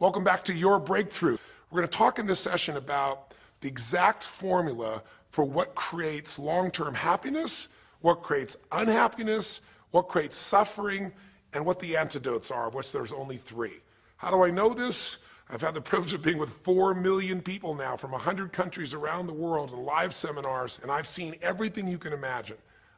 Welcome back to Your Breakthrough. We're going to talk in this session about the exact formula for what creates long-term happiness, what creates unhappiness, what creates suffering, and what the antidotes are, of which there's only 3. How do I know this? I've had the privilege of being with 4 million people now from 100 countries around the world in live seminars, and I've seen everything you can imagine.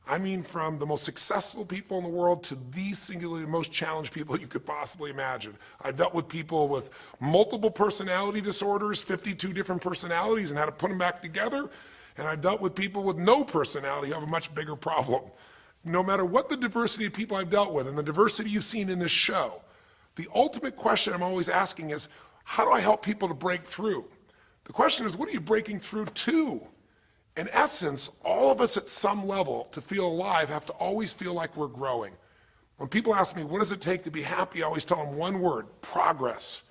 I mean, from the most successful people in the world to the singularly most challenged people you could possibly imagine. I've dealt with people with multiple personality disorders, 52 different personalities, and how to put them back together. And I've dealt with people with no personality who have a much bigger problem. No matter what the diversity of people I've dealt with and the diversity you've seen in this show, the ultimate question I'm always asking is, how do I help people to break through? The question is, what are you breaking through to? In essence, all of us at some level to feel alive have to always feel like we're growing. When people ask me, what does it take to be happy? I always tell them one word: progress.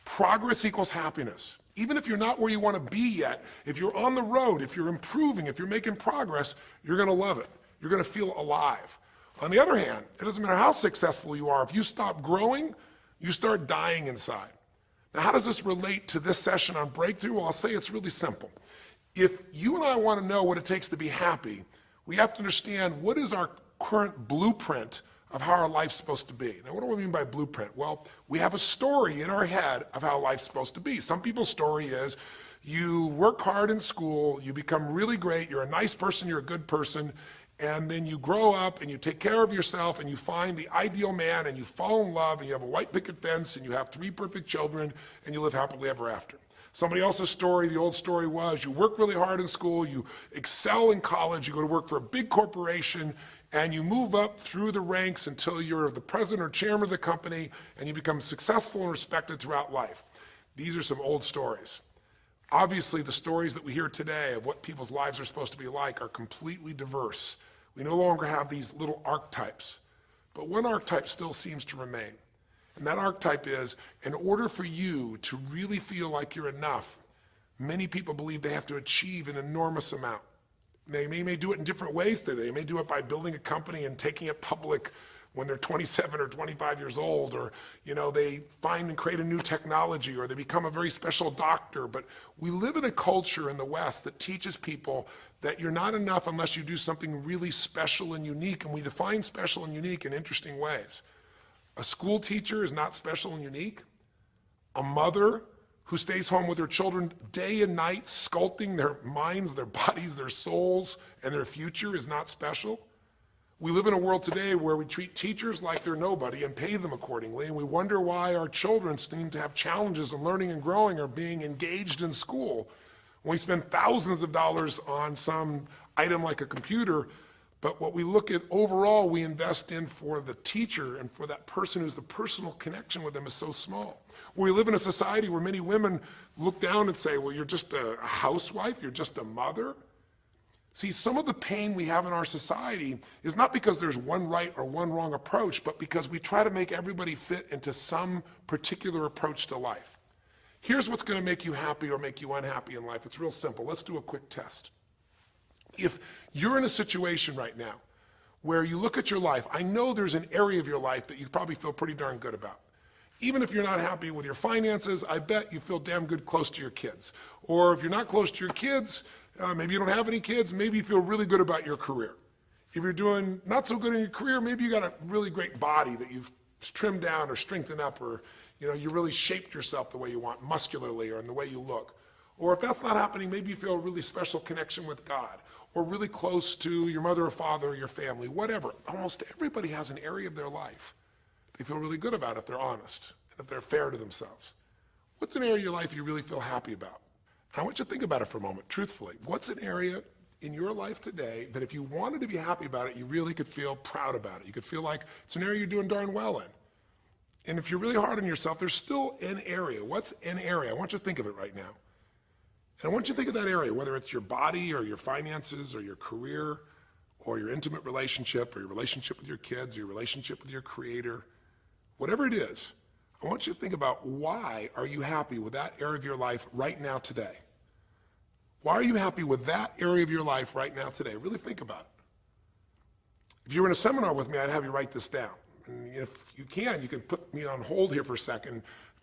Progress equals happiness. Even if you're not where you want to be yet, if you're on the road, if you're improving, if you're making progress, you're going to love it. You're going to feel alive. On the other hand, it doesn't matter how successful you are. If you stop growing, you start dying inside. Now, how does this relate to this session on breakthrough? Well, I'll say it's really simple. If you and I want to know what it takes to be happy, we have to understand what is our current blueprint of how our life's supposed to be. Now, what do I mean by blueprint? Well, we have a story in our head of how life's supposed to be. Some people's story is you work hard in school, you become really great, you're a nice person, you're a good person, and then you grow up and you take care of yourself and you find the ideal man and you fall in love and you have a white picket fence and you have 3 perfect children and you live happily ever after. Somebody else's story, the old story was, you work really hard in school, you excel in college, you go to work for a big corporation, and you move up through the ranks until you're the president or chairman of the company, and you become successful and respected throughout life. These are some old stories. Obviously, the stories that we hear today of what people's lives are supposed to be like are completely diverse. We no longer have these little archetypes, but one archetype still seems to remain. And that archetype is, in order for you to really feel like you're enough, many people believe they have to achieve an enormous amount. They may do it in different ways today. They may do it by building a company and taking it public when they're 27 or 25 years old, or they find and create a new technology, or they become a very special doctor. But we live in a culture in the West that teaches people that you're not enough unless you do something really special and unique, and we define special and unique in interesting ways. A school teacher is not special and unique. A mother who stays home with her children day and night, sculpting their minds, their bodies, their souls, and their future is not special. We live in a world today where we treat teachers like they're nobody and pay them accordingly, and we wonder why our children seem to have challenges in learning and growing or being engaged in school. When we spend thousands of dollars on some item like a computer, but what we look at overall, we invest in for the teacher and for that person who's the personal connection with them is so small. We live in a society where many women look down and say, well, you're just a housewife, you're just a mother. See, some of the pain we have in our society is not because there's one right or one wrong approach, but because we try to make everybody fit into some particular approach to life. Here's what's going to make you happy or make you unhappy in life. It's real simple. Let's do a quick test. If you're in a situation right now where you look at your life, I know there's an area of your life that you probably feel pretty darn good about. Even if you're not happy with your finances, I bet you feel damn good close to your kids. Or if you're not close to your kids, maybe you don't have any kids, maybe you feel really good about your career. If you're doing not so good in your career, maybe you got a really great body that you've trimmed down or strengthened up, or you really shaped yourself the way you want, muscularly, or in the way you look. Or if that's not happening, maybe you feel a really special connection with God, or really close to your mother or father or your family, whatever. Almost everybody has an area of their life they feel really good about if they're honest and if they're fair to themselves. What's an area of your life you really feel happy about? I want you to think about it for a moment, truthfully. What's an area in your life today that if you wanted to be happy about it, you really could feel proud about it? You could feel like it's an area you're doing darn well in. And if you're really hard on yourself, there's still an area. What's an area? I want you to think of it right now. And I want you to think of that area, whether it's your body or your finances or your career or your intimate relationship or your relationship with your kids or your relationship with your creator, whatever it is. I want you to think about, why are you happy with that area of your life right now today? Why are you happy with that area of your life right now today? Really think about it. If you were in a seminar with me, I'd have you write this down. And if you can put me on hold here for a second,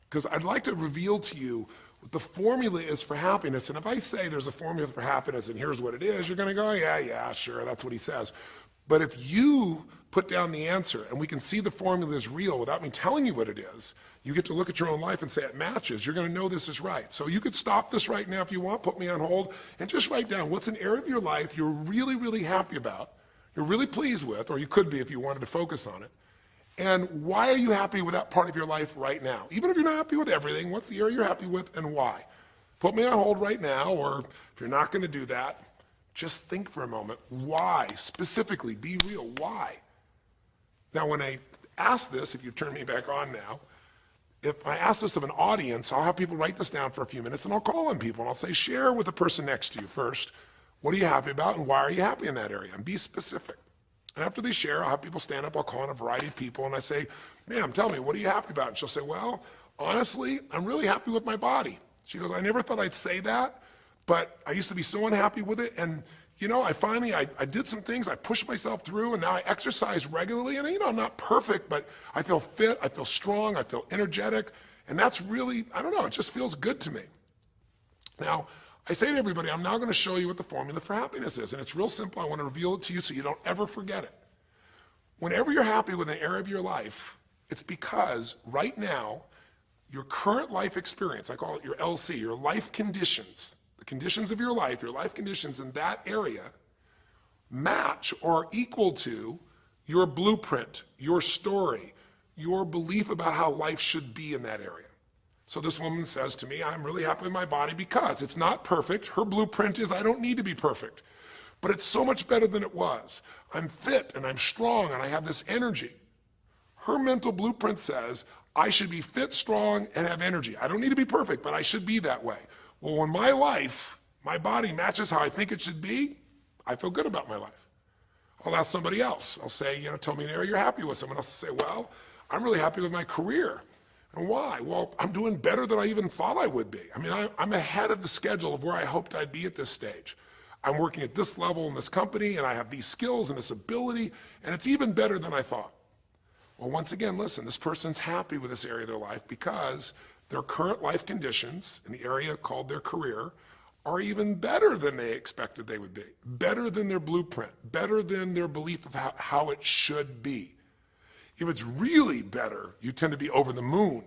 Because I'd like to reveal to you what the formula is for happiness. And if I say there's a formula for happiness and here's what it is, you're going to go, yeah, sure, that's what he says. But if you put down the answer and we can see the formula is real without me telling you what it is, you get to look at your own life and say it matches. You're going to know this is right. So you could stop this right now if you want, put me on hold, and just write down what's an area of your life you're really, really happy about, you're really pleased with, or you could be if you wanted to focus on it. And why are you happy with that part of your life right now? Even if you're not happy with everything, what's the area you're happy with and why? Put me on hold right now, or if you're not going to do that, just think for a moment. Why? Specifically, be real. Why? Now, when I ask this, if you turn me back on now, if I ask this of an audience, I'll have people write this down for a few minutes, and I'll call on people, and I'll say, share with the person next to you first. What are you happy about, and why are you happy in that area? And be specific. And after they share, I'll have people stand up, I'll call on a variety of people, and I say, ma'am, tell me, what are you happy about? And she'll say, well, honestly, I'm really happy with my body. She goes, I never thought I'd say that, but I used to be so unhappy with it, and you know, I did some things, I pushed myself through, and now I exercise regularly, and you know, I'm not perfect, but I feel fit, I feel strong, I feel energetic, and that's really, I don't know, it just feels good to me. Now, I say to everybody, I'm now going to show you what the formula for happiness is, and it's real simple. I want to reveal it to you so you don't ever forget it. Whenever you're happy with an area of your life, it's because right now, your current life experience, I call it your LC, your life conditions, the conditions of your life conditions in that area match or are equal to your blueprint, your story, your belief about how life should be in that area. So this woman says to me, I'm really happy with my body because it's not perfect. Her blueprint is I don't need to be perfect, but it's so much better than it was. I'm fit and I'm strong and I have this energy. Her mental blueprint says I should be fit, strong, and have energy. I don't need to be perfect, but I should be that way. Well, when my life, my body matches how I think it should be, I feel good about my life. I'll ask somebody else. I'll say, you know, tell me an area you're happy with. Someone else will say, well, I'm really happy with my career. And why? Well, I'm doing better than I even thought I would be. I mean, I'm ahead of the schedule of where I hoped I'd be at this stage. I'm working at this level in this company, and I have these skills and this ability, and it's even better than I thought. Well, once again, listen, this person's happy with this area of their life because their current life conditions in the area called their career are even better than they expected they would be, better than their blueprint, better than their belief of how it should be. If it's really better, you tend to be over the moon.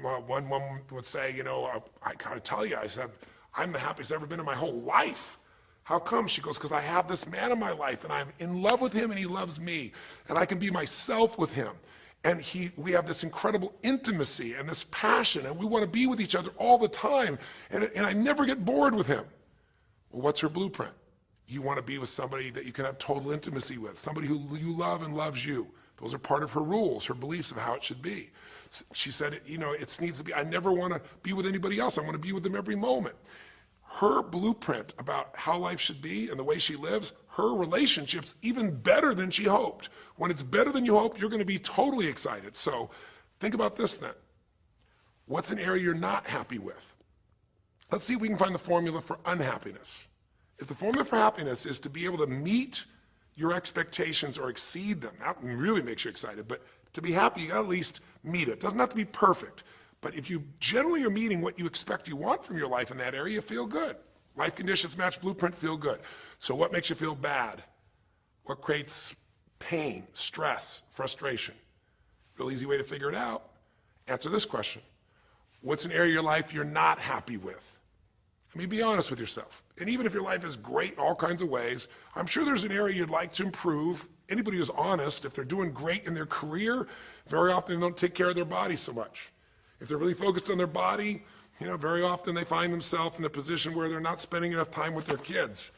One woman would say, you know, I gotta tell you, I said, I'm the happiest I've ever been in my whole life. How come? She goes, because I have this man in my life and I'm in love with him and he loves me and I can be myself with him. And we have this incredible intimacy and this passion and we want to be with each other all the time and I never get bored with him. Well, what's her blueprint? You want to be with somebody that you can have total intimacy with, somebody who you love and loves you. Those are part of her rules, her beliefs of how it should be. She said, you know, it needs to be, I never want to be with anybody else. I want to be with them every moment. Her blueprint about how life should be and the way she lives, her relationship's even better than she hoped. When it's better than you hoped, you're going to be totally excited. So think about this then. What's an area you're not happy with? Let's see if we can find the formula for unhappiness. If the formula for happiness is to be able to meet your expectations or exceed them, that really makes you excited, but to be happy, you gotta at least meet it. It doesn't have to be perfect, but if you generally are meeting what you expect you want from your life in that area, you feel good. Life conditions match blueprint, feel good. So what makes you feel bad? What creates pain, stress, frustration? Real easy way to figure it out. Answer this question. What's an area of your life you're not happy with? I mean, be honest with yourself. And even if your life is great in all kinds of ways, I'm sure there's an area you'd like to improve. Anybody who's honest, if they're doing great in their career, very often they don't take care of their body so much. If they're really focused on their body, you know, very often they find themselves in a position where they're not spending enough time with their kids.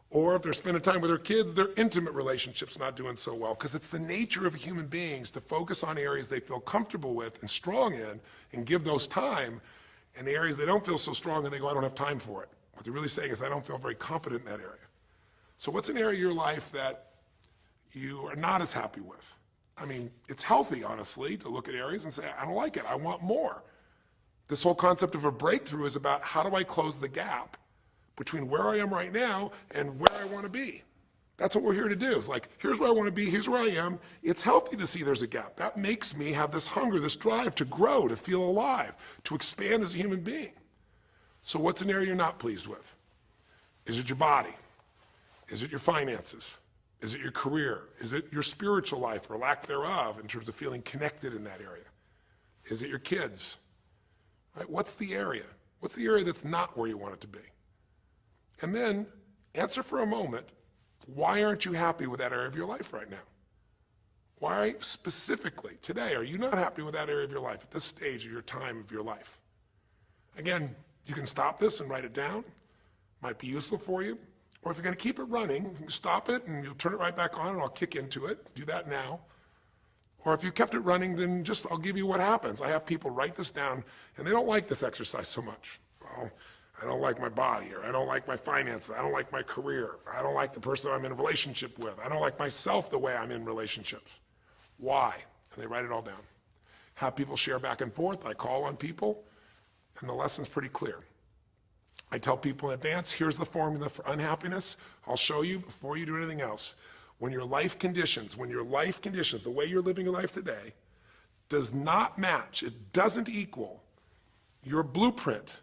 Or if they're spending time with their kids, their intimate relationship's not doing so well. Because it's the nature of human beings to focus on areas they feel comfortable with and strong in and give those time. And the areas they don't feel so strong and they go, I don't have time for it. What they're really saying is I don't feel very competent in that area. So what's an area of your life that you are not as happy with? I mean, it's healthy, honestly, to look at areas and say, I don't like it, I want more. This whole concept of a breakthrough is about how do I close the gap between where I am right now and where I want to be. That's what we're here to do. Is like, here's where I want to be, here's where I am. It's healthy to see there's a gap. That makes me have this hunger, this drive to grow, to feel alive, to expand as a human being. So what's an area you're not pleased with? Is it your body? Is it your finances? Is it your career? Is it your spiritual life or lack thereof in terms of feeling connected in that area? Is it your kids? Right? What's the area? What's the area that's not where you want it to be? And then answer for a moment, why aren't you happy with that area of your life right now? Why specifically today are you not happy with that area of your life at this stage of your time of your life? Again, you can stop this and write it down. Might be useful for you. Or if you're going to keep it running, you can stop it and you'll turn it right back on and I'll kick into it. Do that now. Or if you kept it running, then just I'll give you what happens. I have people write this down and they don't like this exercise so much. Well, I don't like my body, or I don't like my finances, I don't like my career, I don't like the person I'm in a relationship with, I don't like myself the way I'm in relationships. Why? And they write it all down. Have people share back and forth. I call on people, and the lesson's pretty clear. I tell people in advance, here's the formula for unhappiness. I'll show you before you do anything else. When your life conditions, the way you're living your life today, does not match, it doesn't equal your blueprint,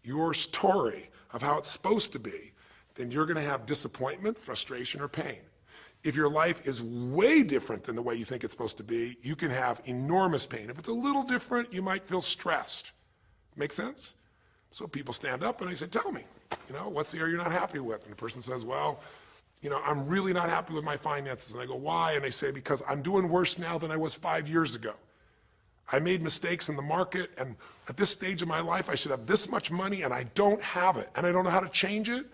your story of how it's supposed to be, then you're going to have disappointment, frustration, or pain. If your life is way different than the way you think it's supposed to be, you can have enormous pain. If it's a little different, you might feel stressed. Make sense? So people stand up and I say, tell me, what's the area you're not happy with? And the person says, well, I'm really not happy with my finances. And I go, why? And they say, because I'm doing worse now than I was 5 years ago. I made mistakes in the market, and at this stage of my life, I should have this much money, and I don't have it, and I don't know how to change it,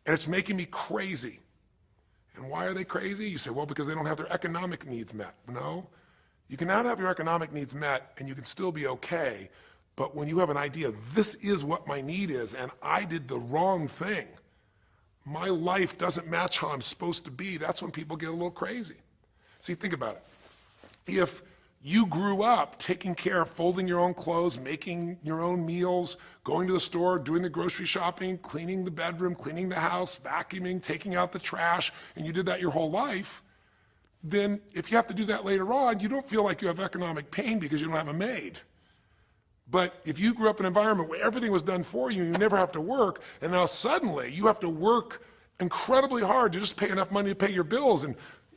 and it's making me crazy. And why are they crazy? You say, well, because they don't have their economic needs met. No, you can not have your economic needs met, and you can still be okay, but when you have an idea, this is what my need is, and I did the wrong thing, my life doesn't match how I'm supposed to be, that's when people get a little crazy. See, think about it. If you grew up taking care of folding your own clothes, making your own meals, going to the store, doing the grocery shopping, cleaning the bedroom, cleaning the house, vacuuming, taking out the trash, and you did that your whole life, then if you have to do that later on, you don't feel like you have economic pain because you don't have a maid. But if you grew up in an environment where everything was done for you, you never have to work, and now suddenly you have to work incredibly hard to just pay enough money to pay your bills, and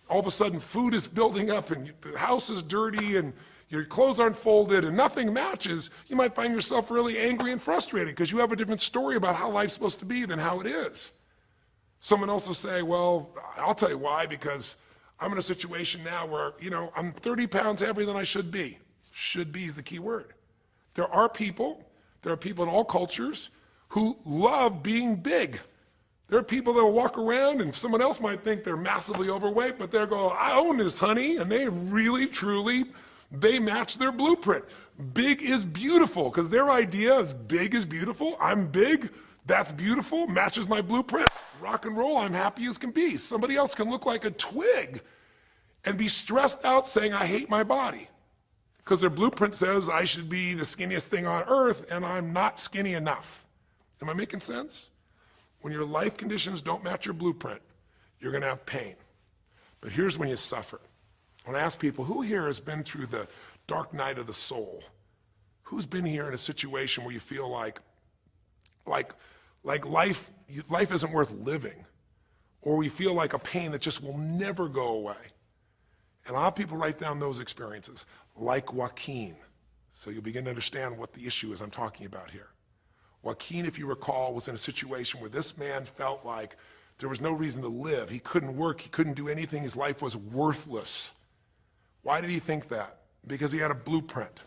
all of a sudden food is building up and the house is dirty and your clothes aren't folded and nothing matches, you might find yourself really angry and frustrated because you have a different story about how life's supposed to be than how it is. Someone else will say, well, I'll tell you why, because I'm in a situation now where, I'm 30 pounds heavier than I should be. Should be is the key word. There are people in all cultures who love being big. There are people that will walk around and someone else might think they're massively overweight, but they're going, I own this, honey, and they really, truly, they match their blueprint. Big is beautiful, because their idea is big is beautiful. I'm big, that's beautiful, matches my blueprint. Rock and roll, I'm happy as can be. Somebody else can look like a twig and be stressed out saying, I hate my body, because their blueprint says I should be the skinniest thing on earth, and I'm not skinny enough. Am I making sense? When your life conditions don't match your blueprint, you're going to have pain. But here's when you suffer. When I ask people, who here has been through the dark night of the soul? Who's been here in a situation where you feel like life isn't worth living, or we feel like a pain that just will never go away? And a lot of people write down those experiences, like Joaquin. So you'll begin to understand what the issue is I'm talking about here. Joaquin, if you recall, was in a situation where this man felt like there was no reason to live. He couldn't work, he couldn't do anything, his life was worthless. Why did he think that? Because he had a blueprint.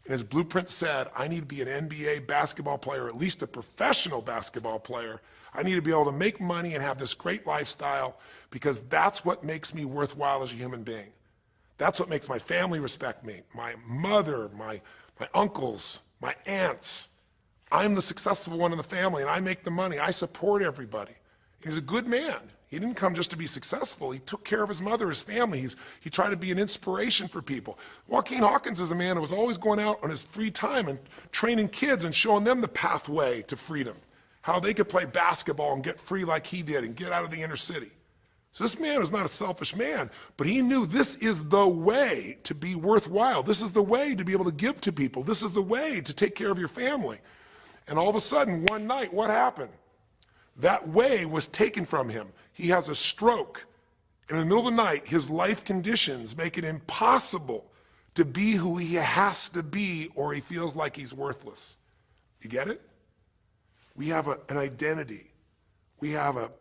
And his blueprint said, I need to be an NBA basketball player, at least a professional basketball player. I need to be able to make money and have this great lifestyle, because that's what makes me worthwhile as a human being. That's what makes my family respect me. My mother, my uncles, my aunts. I'm the successful one in the family, and I make the money. I support everybody. He's a good man. He didn't come just to be successful. He took care of his mother, his family. He tried to be an inspiration for people. Joaquin Hawkins is a man who was always going out on his free time and training kids and showing them the pathway to freedom, how they could play basketball and get free like he did and get out of the inner city. So this man is not a selfish man, but he knew this is the way to be worthwhile. This is the way to be able to give to people. This is the way to take care of your family. And all of a sudden, one night, what happened? That way was taken from him. He has a stroke. And in the middle of the night, his life conditions make it impossible to be who he has to be, or he feels like he's worthless. You get it? We have an identity. We have a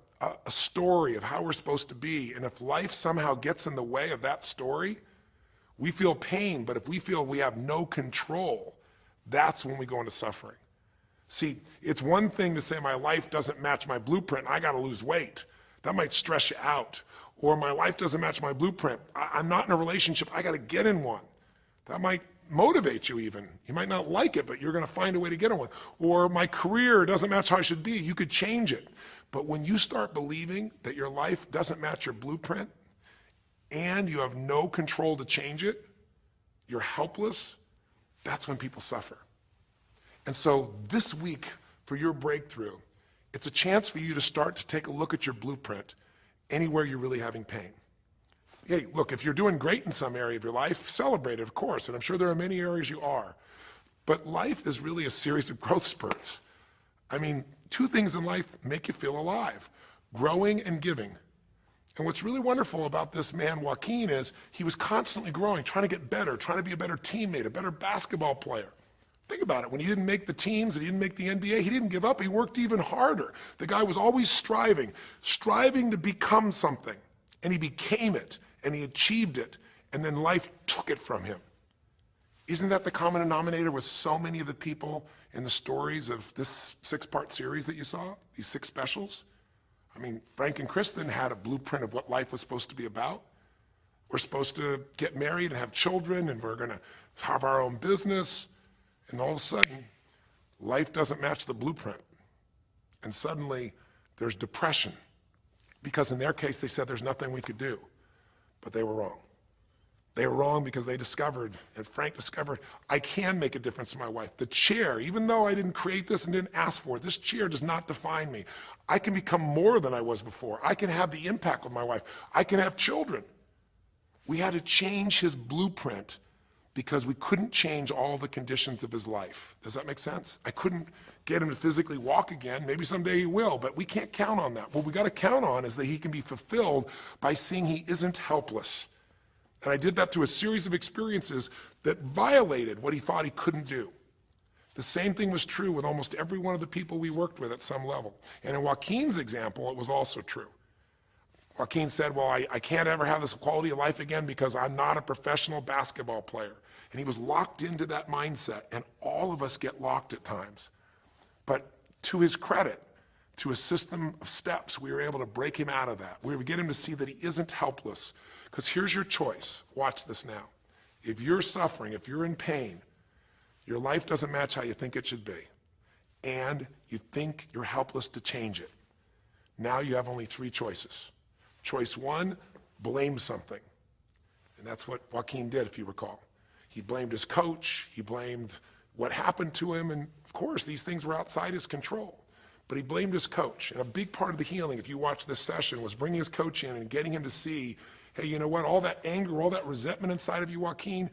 story of how we're supposed to be. And if life somehow gets in the way of that story, we feel pain. But if we feel we have no control, that's when we go into suffering. See, it's one thing to say my life doesn't match my blueprint, I got to lose weight. That might stress you out. Or my life doesn't match my blueprint, I'm not in a relationship, I got to get in one. That might motivate you even. You might not like it, but you're going to find a way to get in one. Or my career doesn't match how I should be, you could change it. But when you start believing that your life doesn't match your blueprint and you have no control to change it, you're helpless, that's when people suffer. And so this week for your breakthrough, it's a chance for you to start to take a look at your blueprint anywhere you're really having pain. Hey, look, if you're doing great in some area of your life, celebrate it, of course, and I'm sure there are many areas you are. But life is really a series of growth spurts. I mean, two things in life make you feel alive: growing and giving. And what's really wonderful about this man, Joaquin, is he was constantly growing, trying to get better, trying to be a better teammate, a better basketball player. Think about it. When he didn't make the teams and he didn't make the NBA, he didn't give up. He worked even harder. The guy was always striving to become something. And he became it, and he achieved it, and then life took it from him. Isn't that the common denominator with so many of the people in the stories of this 6-part series that you saw, these 6 specials? I mean, Frank and Kristen had a blueprint of what life was supposed to be about. We're supposed to get married and have children, and we're going to have our own business. And all of a sudden, life doesn't match the blueprint. And suddenly, there's depression. Because in their case, they said there's nothing we could do. But they were wrong. They were wrong because they discovered, and Frank discovered, I can make a difference to my wife. The chair, even though I didn't create this and didn't ask for it, this chair does not define me. I can become more than I was before. I can have the impact with my wife. I can have children. We had to change his blueprint because we couldn't change all the conditions of his life. Does that make sense? I couldn't get him to physically walk again. Maybe someday he will, but we can't count on that. What we got to count on is that he can be fulfilled by seeing he isn't helpless. And I did that through a series of experiences that violated what he thought he couldn't do. The same thing was true with almost every one of the people we worked with at some level. And in Joaquin's example, it was also true. Joaquin said, well, I can't ever have this quality of life again because I'm not a professional basketball player. And he was locked into that mindset, and all of us get locked at times. But to his credit, to a system of steps, we were able to break him out of that. We were able to get him to see that he isn't helpless. Because here's your choice. Watch this now. If you're suffering, if you're in pain, your life doesn't match how you think it should be, and you think you're helpless to change it, now you have only 3 choices. Choice 1, blame something. And that's what Joaquin did, if you recall. He blamed his coach, he blamed what happened to him, and of course these things were outside his control. But he blamed his coach. And a big part of the healing, if you watch this session, was bringing his coach in and getting him to see, hey, you know what, all that anger, all that resentment inside of you, Joaquin,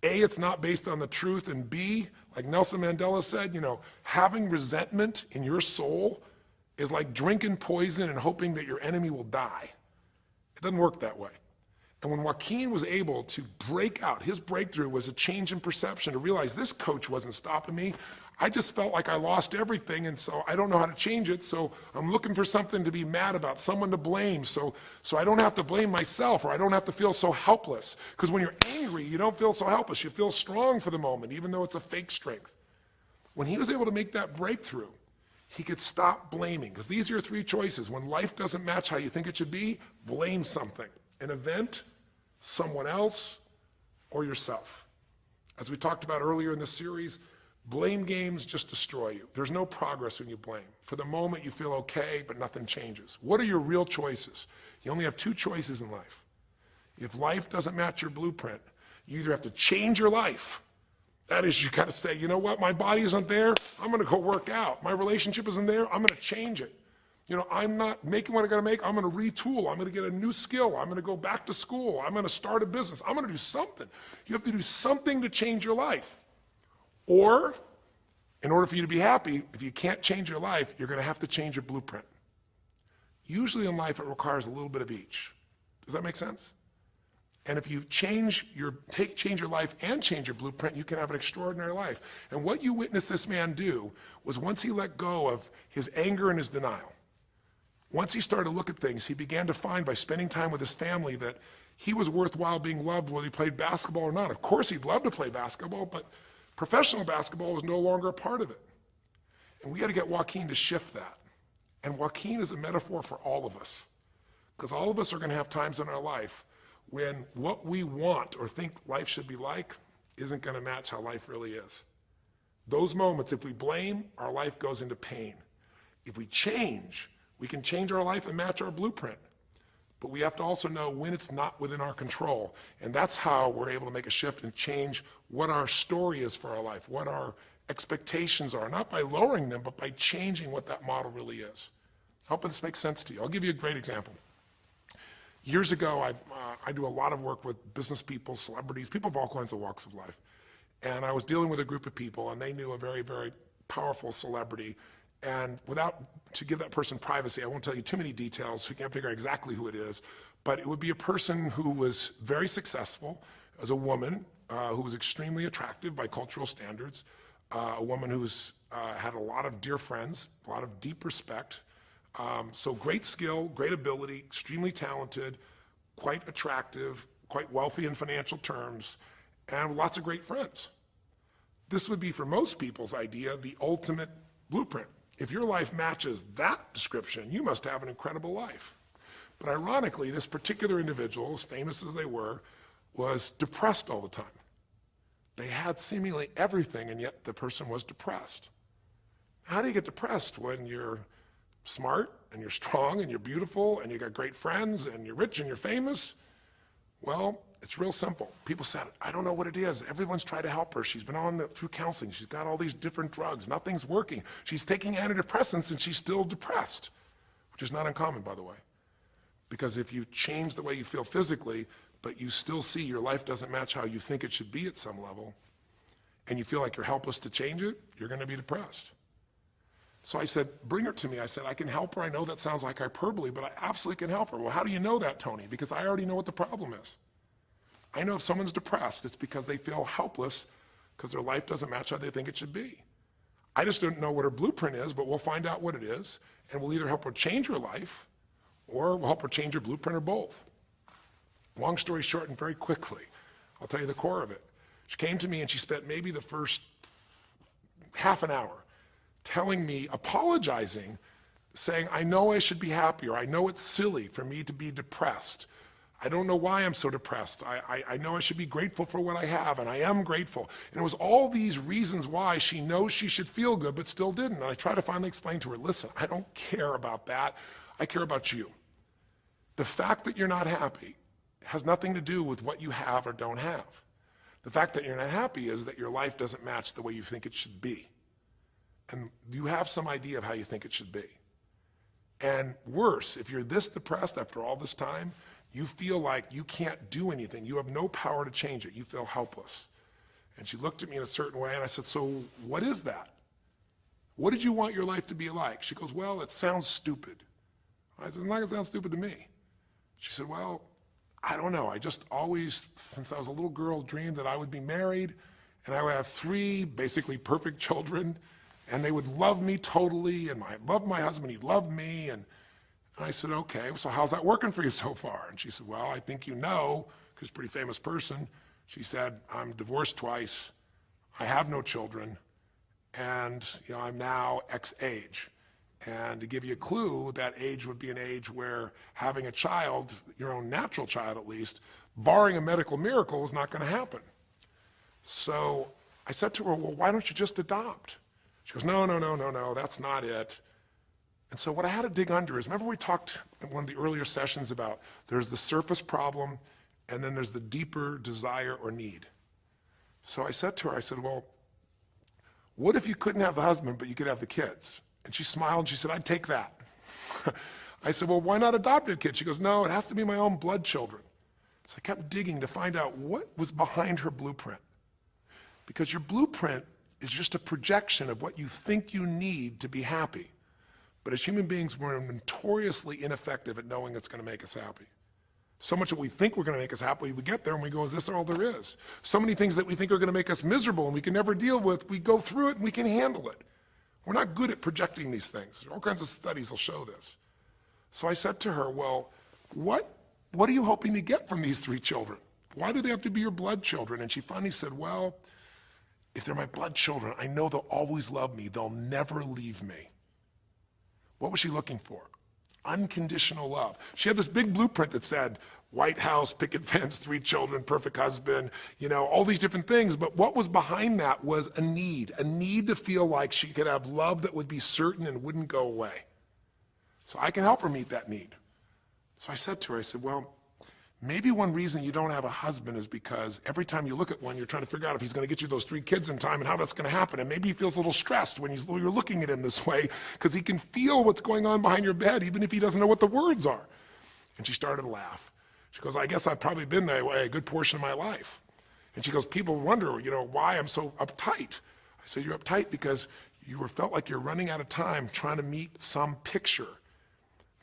A, it's not based on the truth, and B, like Nelson Mandela said, you know, having resentment in your soul is like drinking poison and hoping that your enemy will die. It doesn't work that way. And when Joaquin was able to break out, his breakthrough was a change in perception, to realize this coach wasn't stopping me. I just felt like I lost everything, and so I don't know how to change it, so I'm looking for something to be mad about, someone to blame, so I don't have to blame myself, or I don't have to feel so helpless. Because when you're angry, you don't feel so helpless. You feel strong for the moment, even though it's a fake strength. When he was able to make that breakthrough, he could stop blaming, because these are your 3 choices. When life doesn't match how you think it should be, blame something. An event, someone else, or yourself. As we talked about earlier in this series, blame games just destroy you. There's no progress when you blame. For the moment, you feel okay, but nothing changes. What are your real choices? You only have 2 choices in life. If life doesn't match your blueprint, you either have to change your life. That is, you got to say, you know what, my body isn't there, I'm going to go work out. My relationship isn't there, I'm going to change it. I'm not making what I gotta make. I'm gonna retool. I'm gonna get a new skill. I'm gonna go back to school. I'm gonna start a business. I'm gonna do something. You have to do something to change your life. Or, in order for you to be happy, if you can't change your life, you're gonna have to change your blueprint. Usually in life, it requires a little bit of each. Does that make sense? And if you change your life and change your blueprint, you can have an extraordinary life. And what you witnessed this man do was once he let go of his anger and his denial, once he started to look at things, he began to find by spending time with his family that he was worthwhile being loved whether he played basketball or not. Of course, he'd love to play basketball, but professional basketball was no longer a part of it. And we got to get Joaquin to shift that. And Joaquin is a metaphor for all of us, because all of us are going to have times in our life when what we want or think life should be like isn't going to match how life really is. Those moments, if we blame, our life goes into pain. If we change, we can change our life and match our blueprint. But we have to also know when it's not within our control. And that's how we're able to make a shift and change what our story is for our life, what our expectations are, not by lowering them, but by changing what that model really is. Hoping this makes sense to you. I'll give you a great example. Years ago, I do a lot of work with business people, celebrities, people of all kinds of walks of life. And I was dealing with a group of people, and they knew a very, very powerful celebrity. And to give that person privacy, I won't tell you too many details, so you can't figure out exactly who it is, but it would be a person who was very successful as a woman, who was extremely attractive by cultural standards, a woman who's had a lot of dear friends, a lot of deep respect, so great skill, great ability, extremely talented, quite attractive, quite wealthy in financial terms, and lots of great friends. This would be, for most people's idea, the ultimate blueprint. If your life matches that description, you must have an incredible life. But ironically, this particular individual, as famous as they were, was depressed all the time. They had seemingly everything, and yet the person was depressed. How do you get depressed when you're smart, and you're strong, and you're beautiful, and you got great friends, and you're rich, and you're famous? Well, it's real simple. People said, I don't know what it is. Everyone's tried to help her. She's been through counseling. She's got all these different drugs. Nothing's working. She's taking antidepressants, and she's still depressed, which is not uncommon, by the way. Because if you change the way you feel physically, but you still see your life doesn't match how you think it should be at some level, and you feel like you're helpless to change it, you're going to be depressed. So I said, bring her to me. I said, I can help her. I know that sounds like hyperbole, but I absolutely can help her. Well, how do you know that, Tony? Because I already know what the problem is. I know if someone's depressed, it's because they feel helpless because their life doesn't match how they think it should be. I just don't know what her blueprint is, but we'll find out what it is, and we'll either help her change her life, or we'll help her change her blueprint, or both. Long story short, and very quickly, I'll tell you the core of it. She came to me and she spent maybe the first half an hour telling me, apologizing, saying, I know I should be happier. I know it's silly for me to be depressed. I don't know why I'm so depressed. I know I should be grateful for what I have, and I am grateful. And it was all these reasons why she knows she should feel good, but still didn't. And I tried to finally explain to her, listen, I don't care about that. I care about you. The fact that you're not happy has nothing to do with what you have or don't have. The fact that you're not happy is that your life doesn't match the way you think it should be. And you have some idea of how you think it should be. And worse, if you're this depressed after all this time, you feel like you can't do anything. You have no power to change it. You feel helpless. And she looked at me in a certain way, and I said, so what is that? What did you want your life to be like? She goes, well, it sounds stupid. I said, it's not going to sound stupid to me. She said, well, I don't know. I just always, since I was a little girl, dreamed that I would be married, and I would have 3 basically perfect children, and they would love me totally, and I loved my husband, he loved me, and I said, okay, so how's that working for you so far? And she said, well, I think you know, because she's a pretty famous person. She said, I'm divorced twice, I have no children, and I'm now X age. And to give you a clue, that age would be an age where having a child, your own natural child at least, barring a medical miracle, is not going to happen. So I said to her, well, why don't you just adopt? She goes, no, that's not it. And so what I had to dig under is, remember we talked in one of the earlier sessions about there's the surface problem and then there's the deeper desire or need. So I said to her, I said, well, what if you couldn't have the husband but you could have the kids? And she smiled and she said, I'd take that. I said, well, why not adopted kids? She goes, no, it has to be my own blood children. So I kept digging to find out what was behind her blueprint. Because your blueprint is just a projection of what you think you need to be happy. But as human beings, we're notoriously ineffective at knowing it's going to make us happy. So much that we think we're going to make us happy, we get there and we go, is this all there is? So many things that we think are going to make us miserable and we can never deal with, we go through it and we can handle it. We're not good at projecting these things. All kinds of studies will show this. So I said to her, well, what are you hoping to get from these 3 children? Why do they have to be your blood children? And she finally said, well, if they're my blood children, I know they'll always love me. They'll never leave me. What was she looking for? Unconditional love. She had this big blueprint that said, White House, picket fence, 3 children, perfect husband, all these different things. But what was behind that was a need to feel like she could have love that would be certain and wouldn't go away. So I can help her meet that need. So I said to her, I said, well, maybe one reason you don't have a husband is because every time you look at one, you're trying to figure out if he's going to get you those 3 kids in time and how that's going to happen. And maybe he feels a little stressed when you're looking at him this way because he can feel what's going on behind your bed, even if he doesn't know what the words are. And she started to laugh. She goes, I guess I've probably been that way a good portion of my life. And she goes, people wonder, why I'm so uptight. I said, you're uptight because you felt like you're running out of time trying to meet some picture.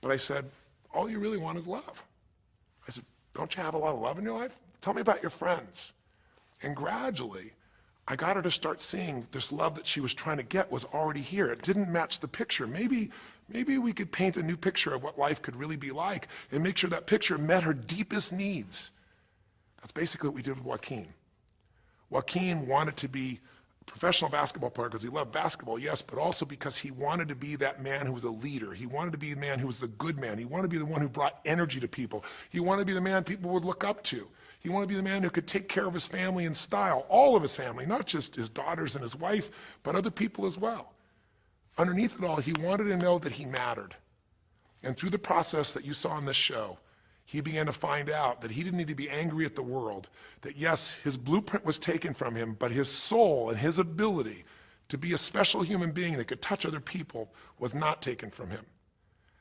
But I said, all you really want is love. I said, don't you have a lot of love in your life? Tell me about your friends. And gradually, I got her to start seeing this love that she was trying to get was already here. It didn't match the picture. Maybe we could paint a new picture of what life could really be like and make sure that picture met her deepest needs. That's basically what we did with Joaquin. Joaquin wanted to be a professional basketball player because he loved basketball, yes, but also because he wanted to be that man who was a leader. He wanted to be the man who was the good man. He wanted to be the one who brought energy to people. He wanted to be the man people would look up to. He wanted to be the man who could take care of his family in style, all of his family, not just his daughters and his wife, but other people as well. Underneath it all, he wanted to know that he mattered. And through the process that you saw in this show, he began to find out that he didn't need to be angry at the world, that yes, his blueprint was taken from him, but his soul and his ability to be a special human being that could touch other people was not taken from him.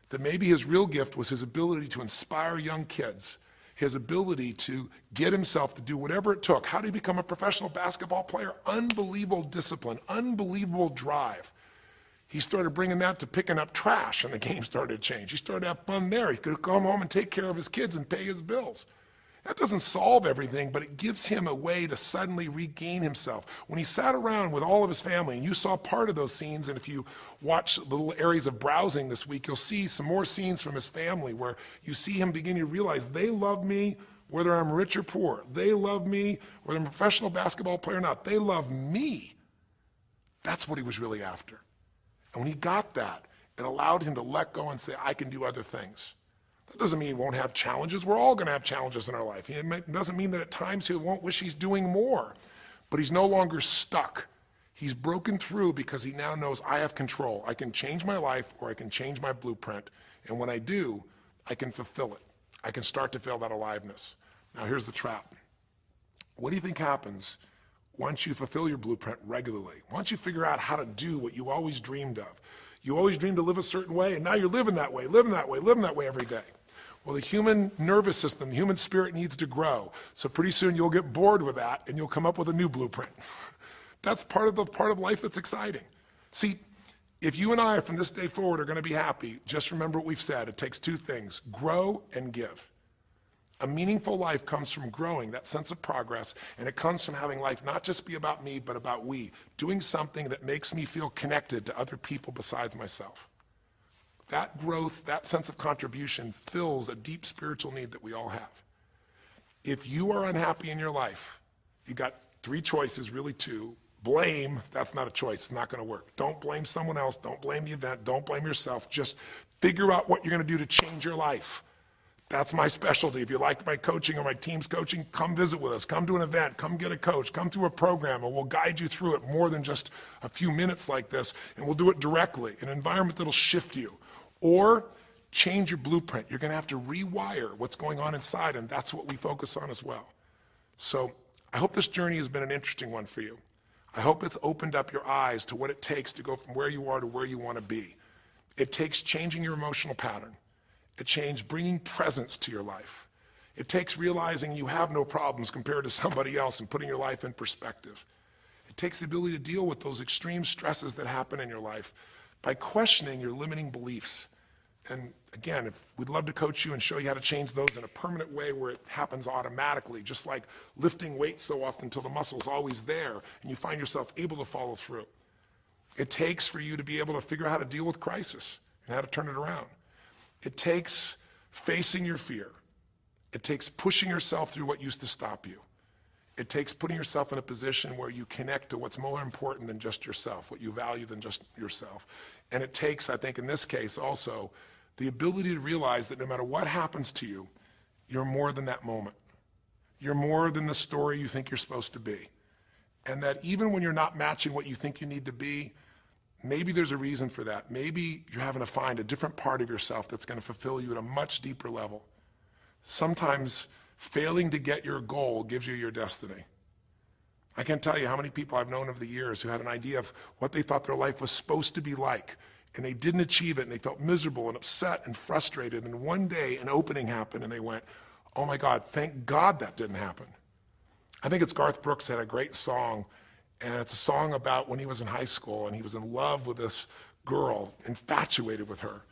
That maybe his real gift was his ability to inspire young kids, his ability to get himself to do whatever it took. How did he become a professional basketball player? Unbelievable discipline, unbelievable drive. He started bringing that to picking up trash, and the game started to change. He started to have fun there. He could come home and take care of his kids and pay his bills. That doesn't solve everything, but it gives him a way to suddenly regain himself. When he sat around with all of his family, and you saw part of those scenes, and if you watch little areas of browsing this week, you'll see some more scenes from his family where you see him beginning to realize they love me whether I'm rich or poor. They love me whether I'm a professional basketball player or not. They love me. That's what he was really after. And when he got that, it allowed him to let go and say, I can do other things. That doesn't mean he won't have challenges. We're all going to have challenges in our life. It doesn't mean that at times he won't wish he's doing more. But he's no longer stuck. He's broken through because he now knows I have control. I can change my life or I can change my blueprint. And when I do, I can fulfill it. I can start to feel that aliveness. Now here's the trap. What do you think happens once you fulfill your blueprint regularly? Once you figure out how to do what you always dreamed of. You always dreamed to live a certain way, and now you're living that way every day. Well, the human nervous system, the human spirit needs to grow. So pretty soon you'll get bored with that, and you'll come up with a new blueprint. That's part of life that's exciting. See, if you and I from this day forward are going to be happy, just remember what we've said. It takes 2 things, grow and give. A meaningful life comes from growing, that sense of progress, and it comes from having life not just be about me, but about we, doing something that makes me feel connected to other people besides myself. That growth, that sense of contribution fills a deep spiritual need that we all have. If you are unhappy in your life, you got 3 choices, really 2. Blame, that's not a choice, it's not gonna work. Don't blame someone else, don't blame the event, don't blame yourself, just figure out what you're gonna do to change your life. That's my specialty. If you like my coaching or my team's coaching, come visit with us. Come to an event. Come get a coach. Come through a program, and we'll guide you through it more than just a few minutes like this, and we'll do it directly, in an environment that'll shift you. Or change your blueprint. You're going to have to rewire what's going on inside, and that's what we focus on as well. So I hope this journey has been an interesting one for you. I hope it's opened up your eyes to what it takes to go from where you are to where you want to be. It takes changing your emotional pattern. It takes bringing presence to your life. It takes realizing you have no problems compared to somebody else and putting your life in perspective. It takes the ability to deal with those extreme stresses that happen in your life by questioning your limiting beliefs. And again, we'd love to coach you and show you how to change those in a permanent way where it happens automatically, just like lifting weights so often until the muscle's always there and you find yourself able to follow through. It takes for you to be able to figure out how to deal with crisis and how to turn it around. It takes facing your fear. It takes pushing yourself through what used to stop you. It takes putting yourself in a position where you connect to what's more important than just yourself, what you value than just yourself. And it takes, I think in this case also, the ability to realize that no matter what happens to you, you're more than that moment. You're more than the story you think you're supposed to be. And that even when you're not matching what you think you need to be, maybe there's a reason for that. Maybe you're having to find a different part of yourself that's going to fulfill you at a much deeper level. Sometimes failing to get your goal gives you your destiny. I can't tell you how many people I've known over the years who had an idea of what they thought their life was supposed to be like, and they didn't achieve it, and they felt miserable and upset and frustrated, and one day an opening happened, and they went, oh my God, thank God that didn't happen. I think it's Garth Brooks had a great song, and it's a song about when he was in high school, and he was in love with this girl, infatuated with her,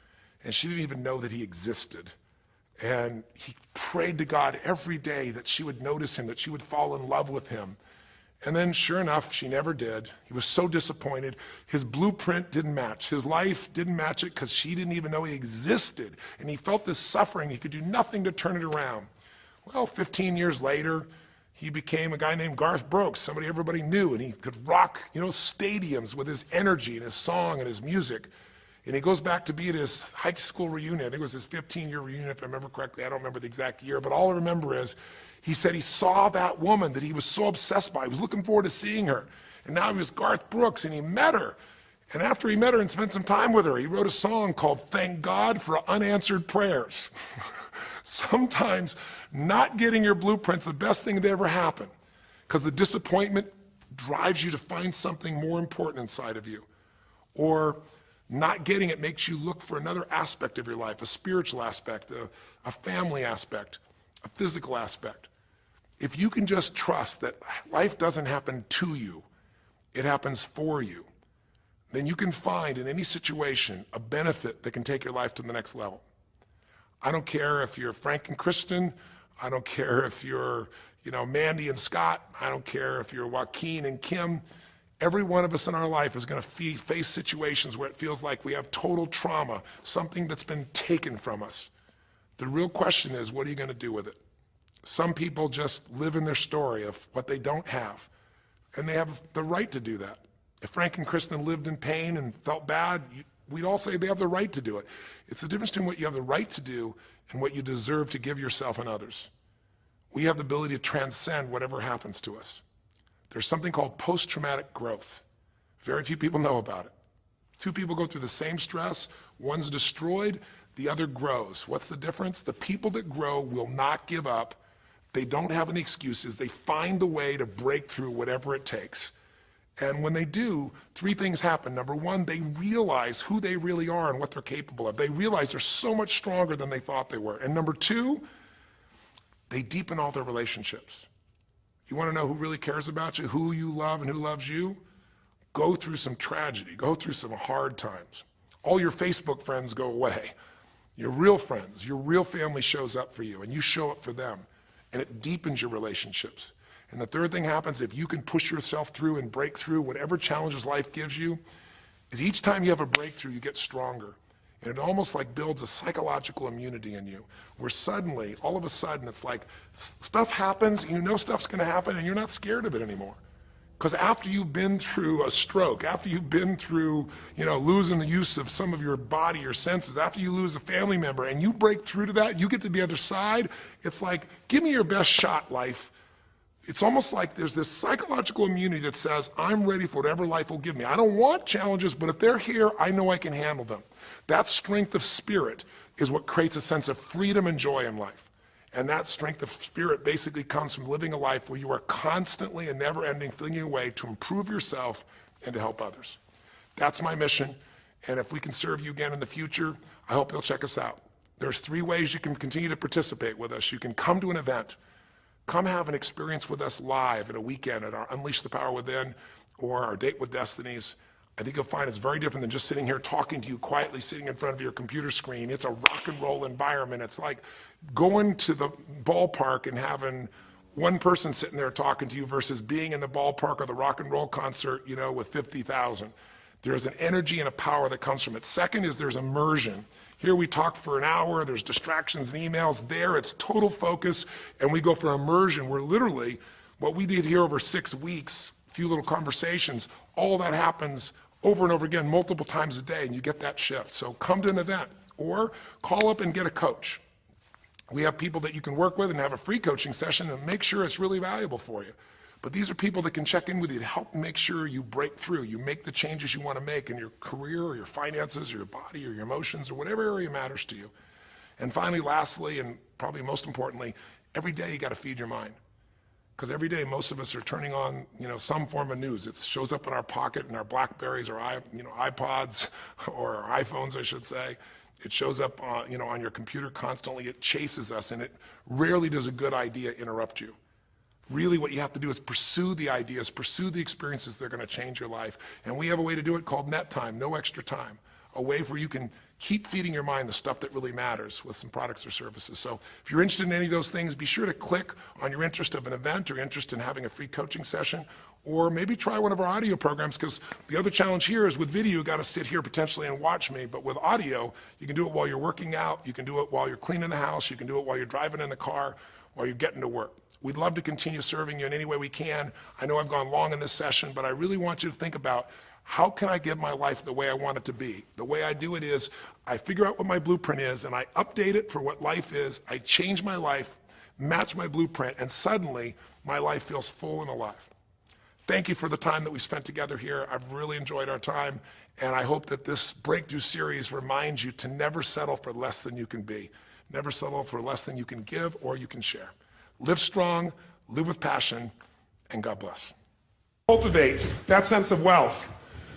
and she didn't even know that he existed. And he prayed to God every day that she would notice him, that she would fall in love with him. And then sure enough, she never did. He was so disappointed. His blueprint didn't match. His life didn't match it because she didn't even know he existed. And he felt this suffering. He could do nothing to turn it around. Well, 15 years later, he became a guy named Garth Brooks, somebody everybody knew, and he could rock, stadiums with his energy and his song and his music. And he goes back to be at his high school reunion. I think it was his 15-year reunion, if I remember correctly. I don't remember the exact year, but all I remember is he said he saw that woman that he was so obsessed by. He was looking forward to seeing her. And now he was Garth Brooks, and he met her. And after he met her and spent some time with her, he wrote a song called Thank God for Unanswered Prayers. Sometimes not getting your blueprint's the best thing that ever happened, because the disappointment drives you to find something more important inside of you. Or not getting it makes you look for another aspect of your life, a spiritual aspect, a family aspect, a physical aspect. If you can just trust that life doesn't happen to you, it happens for you, then you can find in any situation a benefit that can take your life to the next level. I don't care if you're Frank and Kristen. I don't care if you're, Mandy and Scott. I don't care if you're Joaquin and Kim. Every one of us in our life is going to face situations where it feels like we have total trauma, something that's been taken from us. The real question is, what are you going to do with it? Some people just live in their story of what they don't have, and they have the right to do that. If Frank and Kristen lived in pain and felt bad, we'd all say they have the right to do it. It's the difference between what you have the right to do and what you deserve to give yourself and others. We have the ability to transcend whatever happens to us. There's something called post-traumatic growth. Very few people know about it. Two people go through the same stress, one's destroyed, the other grows. What's the difference? The people that grow will not give up. They don't have any excuses. They find the way to break through whatever it takes. And when they do, three things happen. Number one, they realize who they really are and what they're capable of. They realize they're so much stronger than they thought they were. And number two, they deepen all their relationships. You want to know who really cares about you, who you love and who loves you? Go through some tragedy, go through some hard times. All your Facebook friends go away. Your real friends, your real family shows up for you, and you show up for them, and it deepens your relationships. And the third thing happens, if you can push yourself through and break through whatever challenges life gives you, is each time you have a breakthrough, you get stronger. And it almost like builds a psychological immunity in you, where suddenly, all of a sudden, it's like stuff happens, you know stuff's gonna happen, and you're not scared of it anymore. Because after you've been through a stroke, after you've been through, losing the use of some of your body, your senses, after you lose a family member, and you break through to that, you get to the other side, it's like, give me your best shot, life. It's almost like there's this psychological immunity that says, I'm ready for whatever life will give me. I don't want challenges, but if they're here, I know I can handle them. That strength of spirit is what creates a sense of freedom and joy in life. And that strength of spirit basically comes from living a life where you are constantly and never-ending thinking a way to improve yourself and to help others. That's my mission. And if we can serve you again in the future, I hope you'll check us out. There's 3 ways you can continue to participate with us. You can come to an event, come have an experience with us live at a weekend at our Unleash the Power Within or our Date with Destinies. I think you'll find it's very different than just sitting here talking to you quietly, sitting in front of your computer screen. It's a rock and roll environment. It's like going to the ballpark and having one person sitting there talking to you versus being in the ballpark or the rock and roll concert, you know, with 50,000. There's an energy and a power that comes from it. Second is there's immersion. Here we talk for an hour, there's distractions and emails. There it's total focus, and we go for immersion where literally what we did here over 6 weeks, few little conversations, all that happens over and over again, multiple times a day, and you get that shift. So come to an event or call up and get a coach. We have people that you can work with and have a free coaching session and make sure it's really valuable for you. But these are people that can check in with you to help make sure you break through, you make the changes you want to make in your career or your finances or your body or your emotions or whatever area matters to you. And finally, lastly, and probably most importantly, every day you got to feed your mind. Because every day most of us are turning on, you know, some form of news. It shows up in our pocket, in our Blackberries or iPods or our iPhones, I should say. It shows up on, on your computer constantly. It chases us, and it rarely does a good idea interrupt you. Really what you have to do is pursue the ideas, pursue the experiences that are going to change your life. And we have a way to do it called net time, no extra time. A way where you can keep feeding your mind the stuff that really matters with some products or services. So if you're interested in any of those things, be sure to click on your interest of an event or interest in having a free coaching session, or maybe try one of our audio programs, because the other challenge here is with video, you got to sit here potentially and watch me, but with audio, you can do it while you're working out, you can do it while you're cleaning the house, you can do it while you're driving in the car, while you're getting to work. We'd love to continue serving you in any way we can. I know I've gone long in this session, but I really want you to think about how can I give my life the way I want it to be? The way I do it is I figure out what my blueprint is and I update it for what life is. I change my life, match my blueprint, and suddenly my life feels full and alive. Thank you for the time that we spent together here. I've really enjoyed our time, and I hope that this breakthrough series reminds you to never settle for less than you can be. Never settle for less than you can give or you can share. Live strong, live with passion, and God bless. Cultivate that sense of wealth,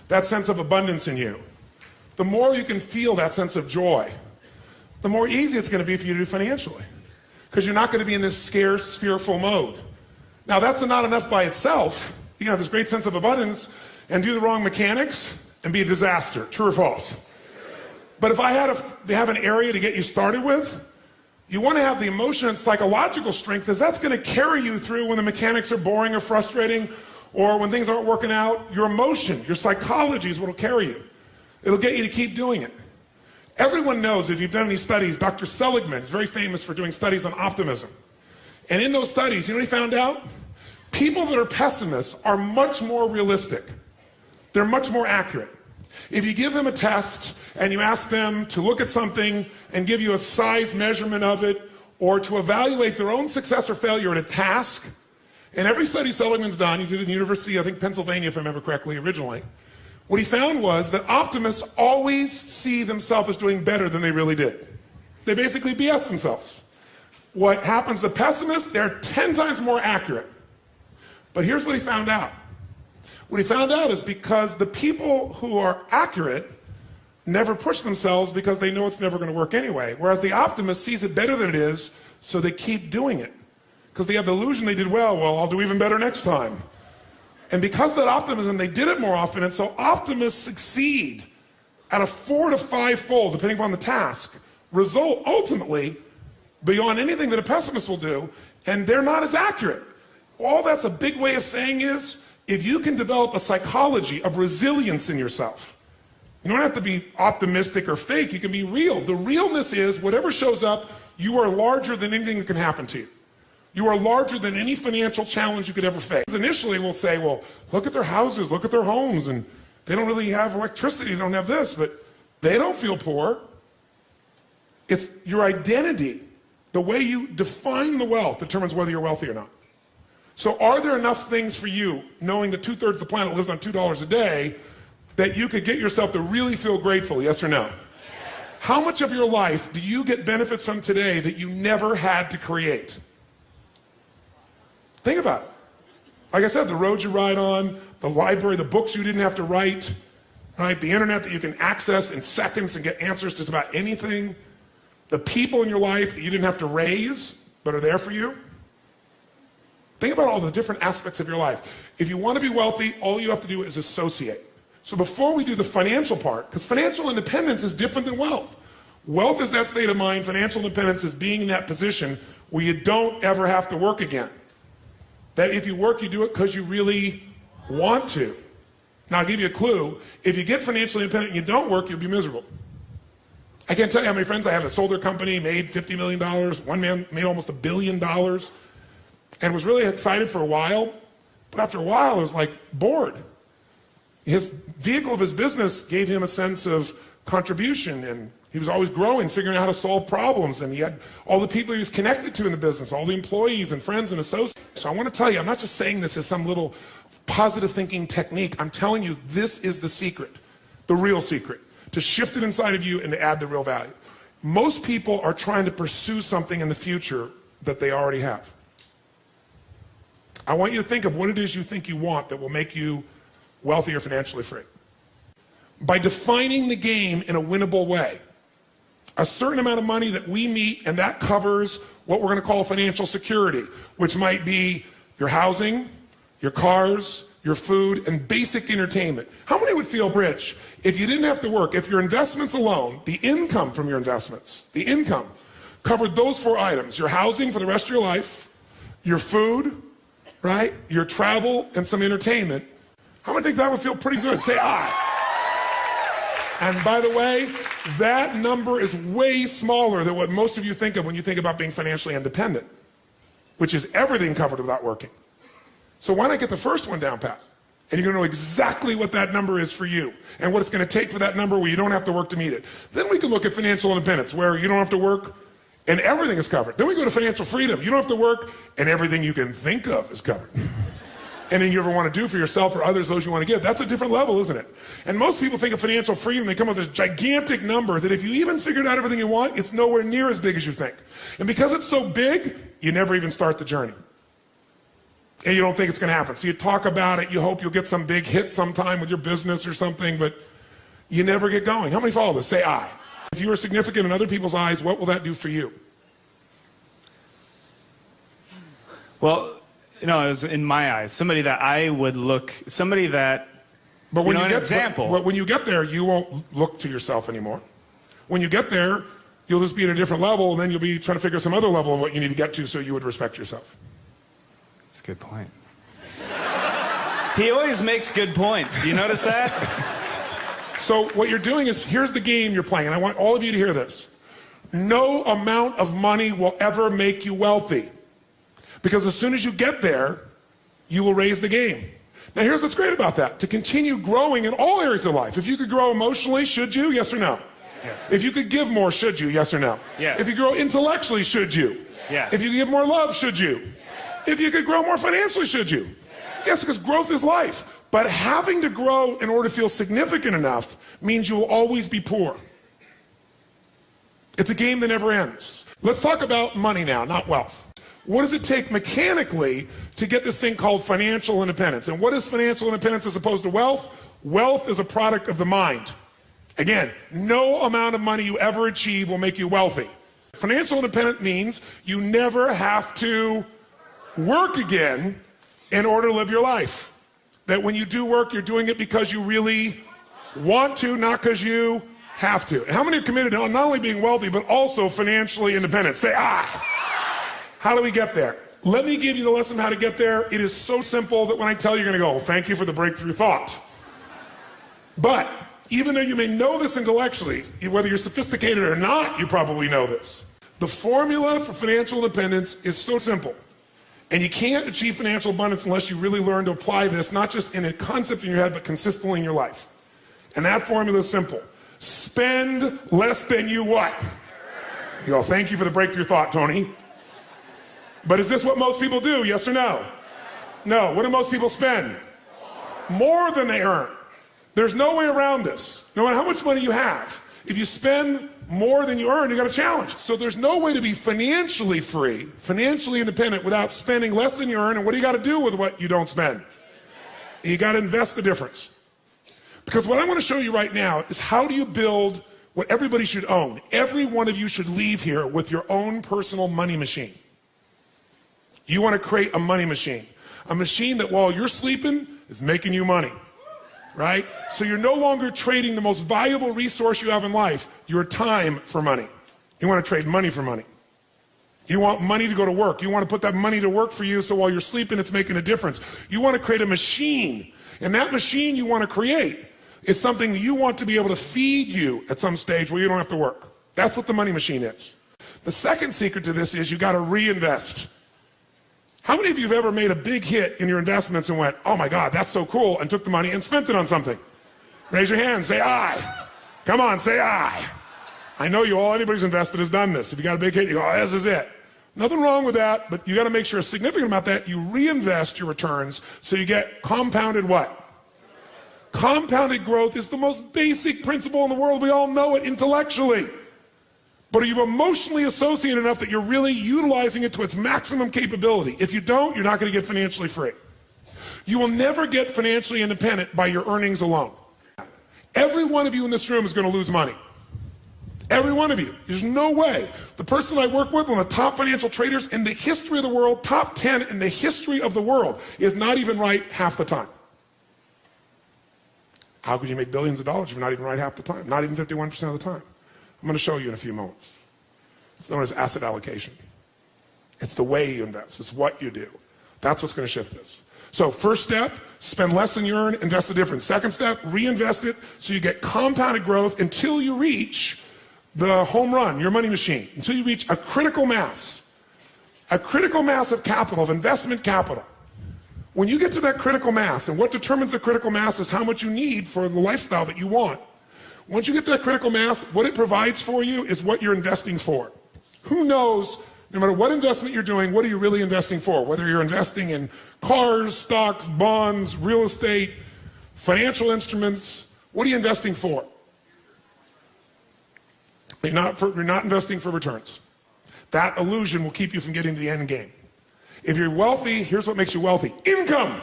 that sense of abundance in you. The more you can feel that sense of joy, the more easy it's going to be for you to do financially, because you're not going to be in this scarce, fearful mode. Now, that's not enough by itself. You can have this great sense of abundance and do the wrong mechanics and be a disaster. True or false? But if I had to have an area to get you started with, you want to have the emotion and psychological strength, because that's going to carry you through when the mechanics are boring or frustrating, or when things aren't working out. Your emotion, your psychology is what will carry you. It'll get you to keep doing it. Everyone knows, if you've done any studies, Dr. Seligman is very famous for doing studies on optimism. And in those studies, you know what he found out? People that are pessimists are much more realistic. They're much more accurate. If you give them a test and you ask them to look at something and give you a size measurement of it, or to evaluate their own success or failure at a task, and every study Seligman's done, he did it in the University, I think Pennsylvania if I remember correctly originally, what he found was that optimists always see themselves as doing better than they really did. They basically BS themselves. What happens to pessimists, they're 10 times more accurate. But here's what he found out. What he found out is because the people who are accurate never push themselves because they know it's never going to work anyway. Whereas the optimist sees it better than it is, so they keep doing it. Because they have the illusion they did well, I'll do even better next time. And because of that optimism, they did it more often, and so optimists succeed at a 4 to 5-fold, depending upon the task, result ultimately beyond anything that a pessimist will do, and they're not as accurate. All that's a big way of saying is, if you can develop a psychology of resilience in yourself, you don't have to be optimistic or fake, you can be real. The realness is, whatever shows up, you are larger than anything that can happen to you. You are larger than any financial challenge you could ever face. Initially, we'll say, well, look at their houses, look at their homes, and they don't really have electricity, they don't have this, but they don't feel poor. It's your identity. The way you define the wealth determines whether you're wealthy or not. So are there enough things for you, knowing that 2/3 of the planet lives on $2 a day, that you could get yourself to really feel grateful, yes or no? Yes. How much of your life do you get benefits from today that you never had to create? Think about it. Like I said, the roads you ride on, the library, the books you didn't have to write, right? The internet that you can access in seconds and get answers to just about anything. The people in your life that you didn't have to raise, but are there for you. Think about all the different aspects of your life. If you want to be wealthy, all you have to do is associate. So before we do the financial part, because financial independence is different than wealth. Wealth is that state of mind. Financial independence is being in that position where you don't ever have to work again. That if you work, you do it because you really want to. Now, I'll give you a clue. If you get financially independent and you don't work, you'll be miserable. I can't tell you how many friends I have that sold their company, made $50 million. One man made almost $1 billion and was really excited for a while. But after a while, it was like bored. His vehicle of his business gave him a sense of contribution, and he was always growing, figuring out how to solve problems, and he had all the people he was connected to in the business, all the employees and friends and associates. So I want to tell you, I'm not just saying this as some little positive thinking technique. I'm telling you, this is the secret, the real secret, to shift it inside of you and to add the real value. Most people are trying to pursue something in the future that they already have. I want you to think of what it is you think you want that will make you wealthy or financially free. By defining the game in a winnable way, a certain amount of money that we meet, and that covers what we're going to call financial security, which might be your housing, your cars, your food, and basic entertainment. How many would feel rich if you didn't have to work, if your investments alone, the income from your investments, the income, covered those 4 items, your housing for the rest of your life, your food, right, your travel, and some entertainment? How many think that would feel pretty good? Say aye. And by the way, that number is way smaller than what most of you think of when you think about being financially independent, which is everything covered without working. So why not get the first one down pat? And you're going to know exactly what that number is for you and what it's going to take for that number where you don't have to work to meet it. Then we can look at financial independence, where you don't have to work and everything is covered. Then we go to financial freedom. You don't have to work and everything you can think of is covered. Anything you ever want to do for yourself or others, those you want to give. That's a different level, isn't it? And most people think of financial freedom, they come up with this gigantic number that if you even figured out everything you want, it's nowhere near as big as you think. And because it's so big, you never even start the journey. And you don't think it's going to happen. So you talk about it, you hope you'll get some big hit sometime with your business or something, but you never get going. How many follow this? Say aye. If you are significant in other people's eyes, what will that do for you? Well, you know, as in my eyes, somebody that I would look, somebody that, but when you get, example. But when you get there, you won't look to yourself anymore. When you get there, you'll just be at a different level, and then you'll be trying to figure some other level of what you need to get to so you would respect yourself. That's a good point. He always makes good points. You notice that? So what you're doing is, here's the game you're playing, and I want all of you to hear this. No amount of money will ever make you wealthy. Because as soon as you get there, you will raise the game. Now here's what's great about that. To continue growing in all areas of life. If you could grow emotionally, should you? Yes or no? Yes. If you could give more, should you? Yes or no? Yes. If you grow intellectually, should you? Yes. If you give more love, should you? Yes. If you could grow more financially, should you? Yes, because growth is life. But having to grow in order to feel significant enough means you will always be poor. It's a game that never ends. Let's talk about money now, not wealth. What does it take mechanically to get this thing called financial independence? And what is financial independence as opposed to wealth? Wealth is a product of the mind. Again, no amount of money you ever achieve will make you wealthy. Financial independence means you never have to work again in order to live your life. That when you do work, you're doing it because you really want to, not because you have to. And how many are committed to not only being wealthy, but also financially independent? Say, ah! How do we get there? Let me give you the lesson how to get there. It is so simple that when I tell you, you're going to go, well, thank you for the breakthrough thought. But even though you may know this intellectually, whether you're sophisticated or not, you probably know this. The formula for financial independence is so simple. And you can't achieve financial abundance unless you really learn to apply this, not just in a concept in your head, but consistently in your life. And that formula is simple. Spend less than you what? You go, thank you for the breakthrough thought, Tony. But is this what most people do? Yes or no? No. What do most people spend? More than they earn. There's no way around this. No matter how much money you have, if you spend more than you earn, you got a challenge. So there's no way to be financially free, financially independent without spending less than you earn. And what do you got to do with what you don't spend? You got to invest the difference. Because what I want to show you right now is how do you build what everybody should own. Every one of you should leave here with your own personal money machine. You want to create a money machine. A machine that while you're sleeping is making you money, right? So you're no longer trading the most valuable resource you have in life, your time, for money. You want to trade money for money. You want money to go to work. You want to put that money to work for you so while you're sleeping it's making a difference. You want to create a machine. And that machine you want to create is something that you want to be able to feed you at some stage where you don't have to work. That's what the money machine is. The second secret to this is you got to reinvest. How many of you have ever made a big hit in your investments and went, oh my God, that's so cool, and took the money and spent it on something? Raise your hand, say aye. Come on, say aye. I know you all, anybody who's invested has done this. If you got a big hit, you go, oh, this is it. Nothing wrong with that, but you got to make sure a significant amount of that, you reinvest your returns so you get compounded what? Compounded growth is the most basic principle in the world. We all know it intellectually. But are you emotionally associated enough that you're really utilizing it to its maximum capability? If you don't, you're not going to get financially free. You will never get financially independent by your earnings alone. Every one of you in this room is going to lose money. Every one of you. There's no way. The person I work with, one of the top financial traders in the history of the world, top 10 in the history of the world, is not even right half the time. How could you make billions of dollars if you're not even right half the time? Not even 51% of the time. I'm going to show you in a few moments. It's known as asset allocation. It's the way you invest. It's what you do. That's what's going to shift this. So first step, spend less than you earn, invest the difference. Second step, reinvest it so you get compounded growth until you reach the home run, your money machine, until you reach a critical mass of capital, of investment capital. When you get to that critical mass, and what determines the critical mass is how much you need for the lifestyle that you want. Once you get to that critical mass, what it provides for you is what you're investing for. Who knows, no matter what investment you're doing, what are you really investing for? Whether you're investing in cars, stocks, bonds, real estate, financial instruments, what are you investing for? You're not investing for returns. That illusion will keep you from getting to the end game. If you're wealthy, here's what makes you wealthy. Income,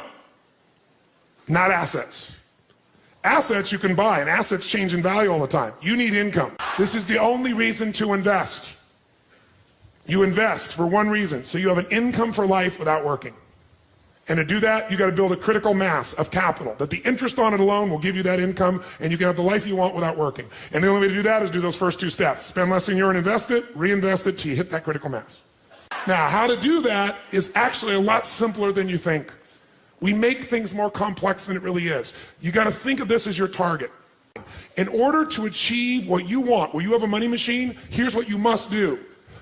not assets. Assets you can buy, and assets change in value all the time. You need income. This is the only reason to invest. You invest for one reason, so you have an income for life without working. And to do that, you got to build a critical mass of capital, that the interest on it alone will give you that income, and you can have the life you want without working. And the only way to do that is do those first two steps. Spend less than you earn, invest it, reinvest it till you hit that critical mass. Now, how to do that is actually a lot simpler than you think. We make things more complex than it really is. You got to think of this as your target. In order to achieve what you want, where you have a money machine, here's what you must do.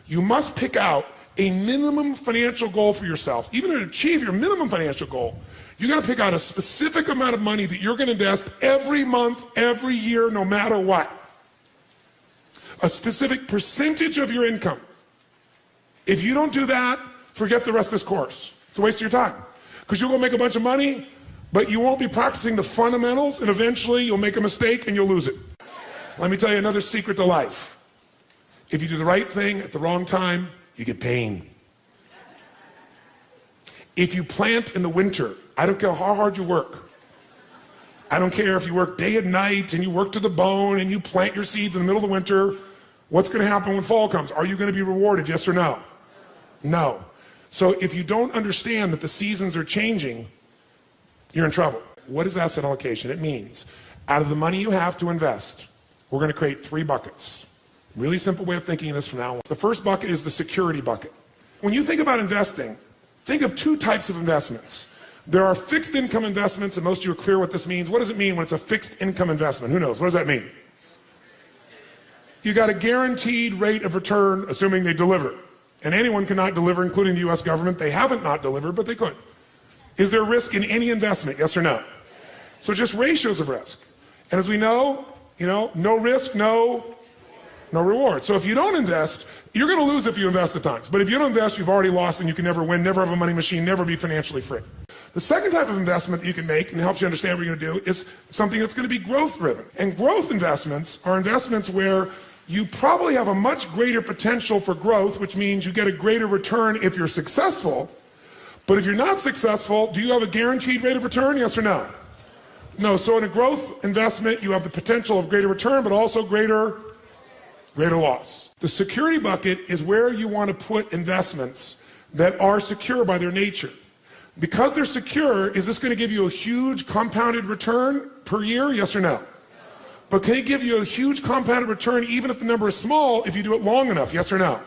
You must pick out a minimum financial goal for yourself. Even to achieve your minimum financial goal, you got to pick out a specific amount of money that you're going to invest every month, every year, no matter what. A specific percentage of your income. If you don't do that, forget the rest of this course. It's a waste of your time. Because you'll go make a bunch of money, but you won't be practicing the fundamentals, and eventually you'll make a mistake and you'll lose it. Let me tell you another secret to life. If you do the right thing at the wrong time, you get pain. If you plant in the winter, I don't care how hard you work. I don't care if you work day and night and you work to the bone and you plant your seeds in the middle of the winter. What's going to happen when fall comes? Are you going to be rewarded, yes or no? No. So if you don't understand that the seasons are changing, you're in trouble. What is asset allocation? It means out of the money you have to invest, we're going to create 3 buckets. Really simple way of thinking of this from now on. The first bucket is the security bucket. When you think about investing, think of 2 types of investments. There are fixed income investments, and most of you are clear what this means. What does it mean when it's a fixed income investment? Who knows? What does that mean? You got a guaranteed rate of return, assuming they deliver. And anyone cannot deliver, including the US government. They haven't not delivered, but they could. Is there risk in any investment, yes or no? So just ratios of risk. And as we know, no risk, no reward. So if you don't invest, you're going to lose if you invest at times. But if you don't invest, you've already lost and you can never win, never have a money machine, never be financially free. The second type of investment that you can make, and it helps you understand what you're going to do, is something that's going to be growth driven. And growth investments are investments where you probably have a much greater potential for growth, which means you get a greater return if you're successful. But if you're not successful, do you have a guaranteed rate of return, yes or no? No, so in a growth investment, you have the potential of greater return, but also greater loss. The security bucket is where you want to put investments that are secure by their nature. Because they're secure, is this going to give you a huge compounded return per year? Yes or no? But can it give you a huge compounded return even if the number is small if you do it long enough? Yes or no?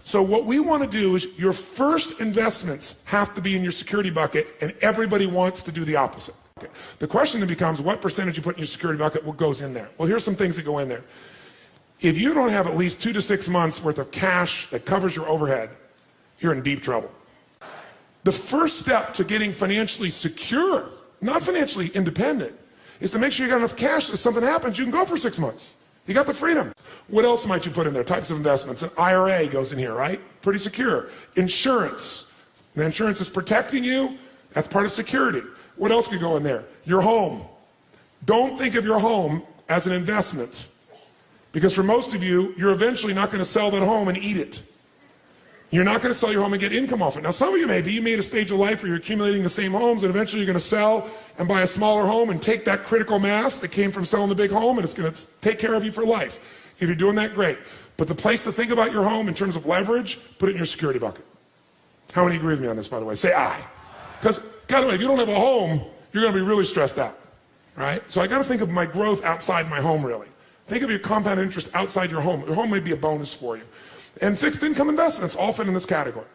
So what we want to do is your first investments have to be in your security bucket, and everybody wants to do the opposite. Okay. The question then becomes, what percentage you put in your security bucket, what goes in there? Well, here's some things that go in there. If you don't have at least 2 to 6 months worth of cash that covers your overhead, you're in deep trouble. The first step to getting financially secure, not financially independent, is to make sure you got enough cash that if something happens, you can go for 6 months. You got the freedom. What else might you put in there? Types of investments. An IRA goes in here, right? Pretty secure. Insurance. The insurance is protecting you. That's part of security. What else could go in there? Your home. Don't think of your home as an investment. Because for most of you, you're eventually not going to sell that home and eat it. You're not going to sell your home and get income off it. Now, some of you maybe, you made a stage of life where you're accumulating the same homes, and eventually you're going to sell and buy a smaller home and take that critical mass that came from selling the big home, and it's going to take care of you for life. If you're doing that, great. But the place to think about your home in terms of leverage, put it in your security bucket. How many agree with me on this, by the way? Say aye. Because, by the way, if you don't have a home, you're going to be really stressed out, right? So I got to think of my growth outside my home, really. Think of your compound interest outside your home. Your home may be a bonus for you. And fixed income investments all fit in this category.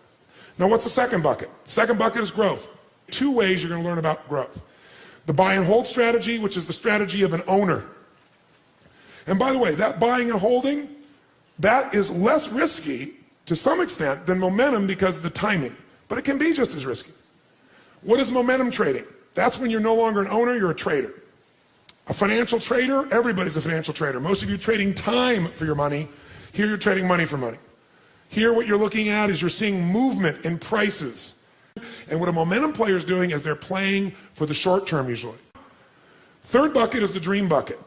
Now, what's the second bucket? Second bucket is growth. 2 ways you're going to learn about growth. The buy and hold strategy, which is the strategy of an owner. And by the way, that buying and holding, that is less risky to some extent than momentum because of the timing. But it can be just as risky. What is momentum trading? That's when you're no longer an owner, you're a trader. A financial trader, everybody's a financial trader. Most of you trading time for your money. Here you're trading money for money. Here what you're looking at is you're seeing movement in prices. And what a momentum player is doing is they're playing for the short term usually. Third bucket is the dream bucket.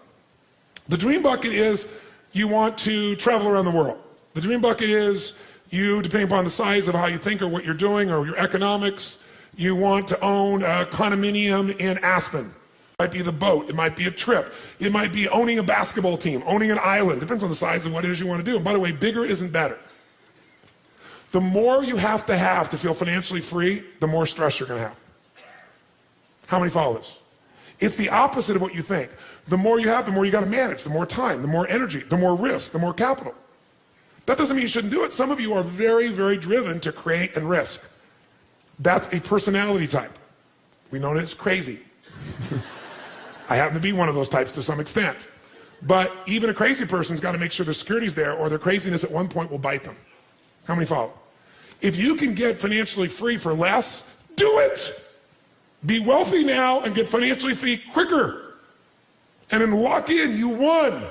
The dream bucket is you want to travel around the world. The dream bucket is you, depending upon the size of how you think or what you're doing or your economics, you want to own a condominium in Aspen. It might be the boat, it might be a trip, it might be owning a basketball team, owning an island. Depends on the size of what it is you want to do. And by the way, bigger isn't better. The more you have to feel financially free, the more stress you're going to have. How many follow this? It's the opposite of what you think. The more you have, the more you got to manage, the more time, the more energy, the more risk, the more capital. That doesn't mean you shouldn't do it. Some of you are very, very driven to create and risk. That's a personality type. We know that it's crazy. I happen to be one of those types to some extent. But even a crazy person's got to make sure their security's there or their craziness at one point will bite them. How many follow? If you can get financially free for less, do it. Be wealthy now and get financially free quicker. And then lock in, you won.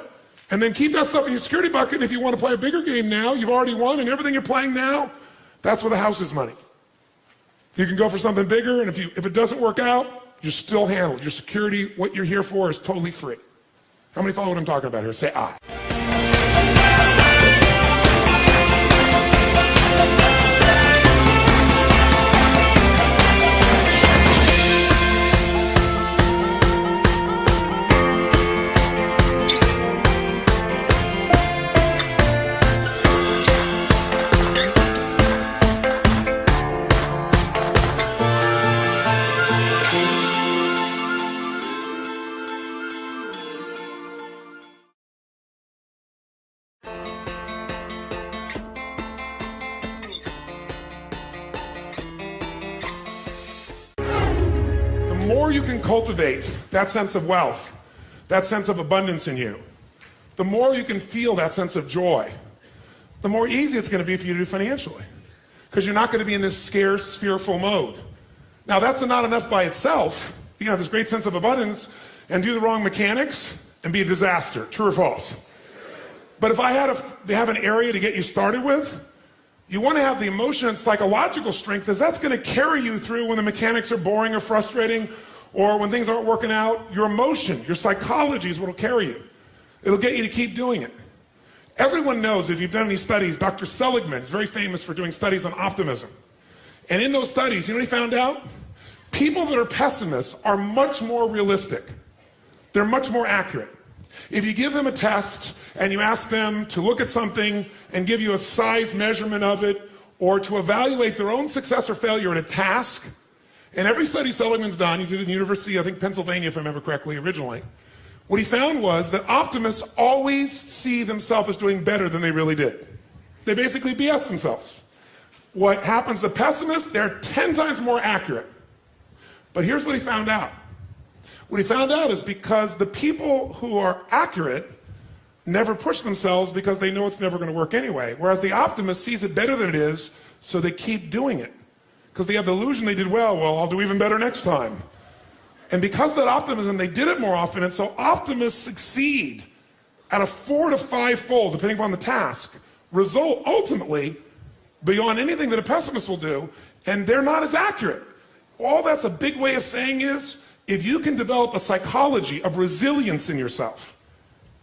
And then keep that stuff in your security bucket. And if you want to play a bigger game now, you've already won, and everything you're playing now, that's where the house is money. You can go for something bigger, and if it doesn't work out, you're still handled. Your security, what you're here for, is totally free. How many follow what I'm talking about here? Say aye. The more you can cultivate that sense of wealth, that sense of abundance in you, the more you can feel that sense of joy, the more easy it's going to be for you to do financially. Because you're not going to be in this scarce, fearful mode. Now, that's not enough by itself. You can have this great sense of abundance and do the wrong mechanics and be a disaster. True or false? But if I had to have an area to get you started with, you want to have the emotion and psychological strength, because that's going to carry you through when the mechanics are boring or frustrating, or when things aren't working out. Your emotion, your psychology is what will carry you. It'll get you to keep doing it. Everyone knows, if you've done any studies, Dr. Seligman is very famous for doing studies on optimism. And in those studies, you know what he found out? People that are pessimists are much more realistic. They're much more accurate. If you give them a test and you ask them to look at something and give you a size measurement of it, or to evaluate their own success or failure at a task, and every study Seligman's done, he did it in the University, I think Pennsylvania if I remember correctly originally, what he found was that optimists always see themselves as doing better than they really did. They basically BS themselves. What happens to pessimists, they're 10 times more accurate. But here's what he found out. What he found out is because the people who are accurate never push themselves because they know it's never going to work anyway. Whereas the optimist sees it better than it is, so they keep doing it. Because they have the illusion they did well, I'll do even better next time. And because of that optimism, they did it more often, and so optimists succeed at a 4 to 5-fold, depending upon the task, result ultimately beyond anything that a pessimist will do, and they're not as accurate. All that's a big way of saying is, if you can develop a psychology of resilience in yourself,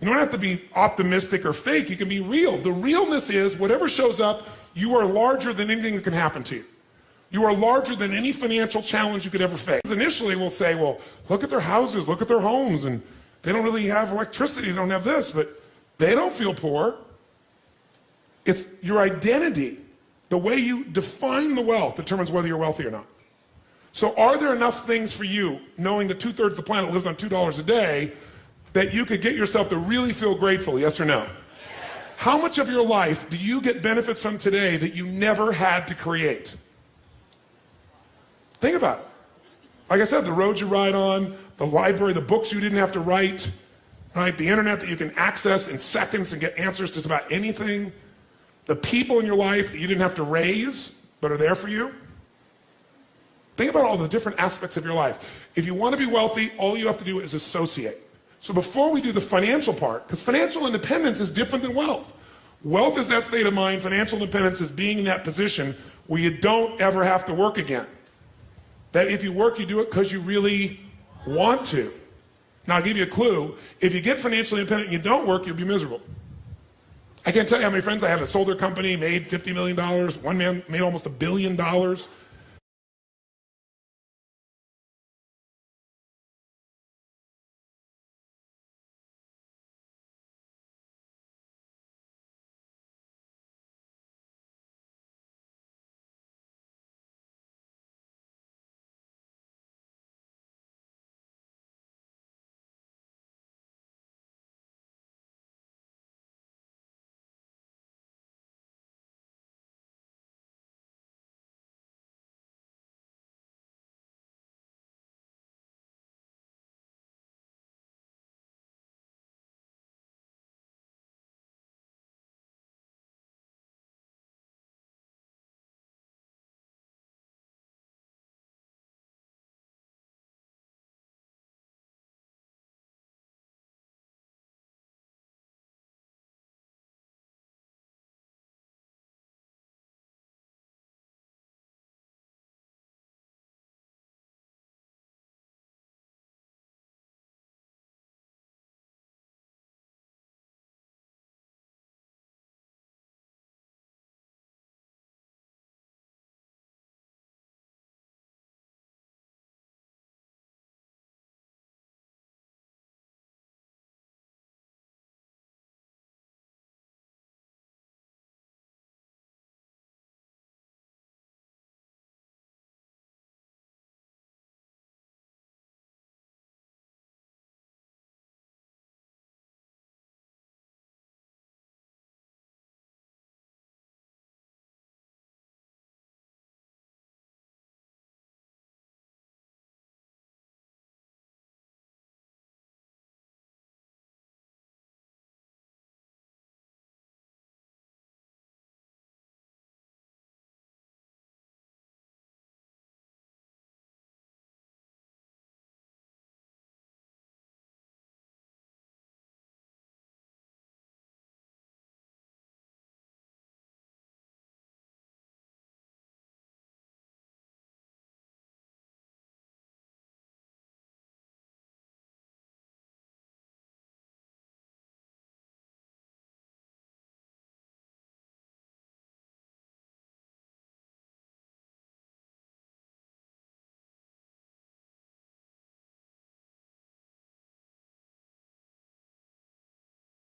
you don't have to be optimistic or fake, you can be real. The realness is, whatever shows up, you are larger than anything that can happen to you. You are larger than any financial challenge you could ever face. Initially, we'll say, well, look at their houses, look at their homes, and they don't really have electricity, they don't have this, but they don't feel poor. It's your identity. The way you define the wealth determines whether you're wealthy or not. So are there enough things for you, knowing that 2/3 of the planet lives on $2 a day, that you could get yourself to really feel grateful, yes or no? Yes. How much of your life do you get benefits from today that you never had to create? Think about it. Like I said, the roads you ride on, the library, the books you didn't have to write, right? The internet that you can access in seconds and get answers to just about anything. The people in your life that you didn't have to raise, but are there for you. Think about all the different aspects of your life. If you want to be wealthy, all you have to do is associate. So before we do the financial part, because financial independence is different than wealth. Wealth is that state of mind. Financial independence is being in that position where you don't ever have to work again. That if you work, you do it because you really want to. Now, I'll give you a clue. If you get financially independent and you don't work, you'll be miserable. I can't tell you how many friends I have that sold their company, made $50 million. One man made almost $1 billion.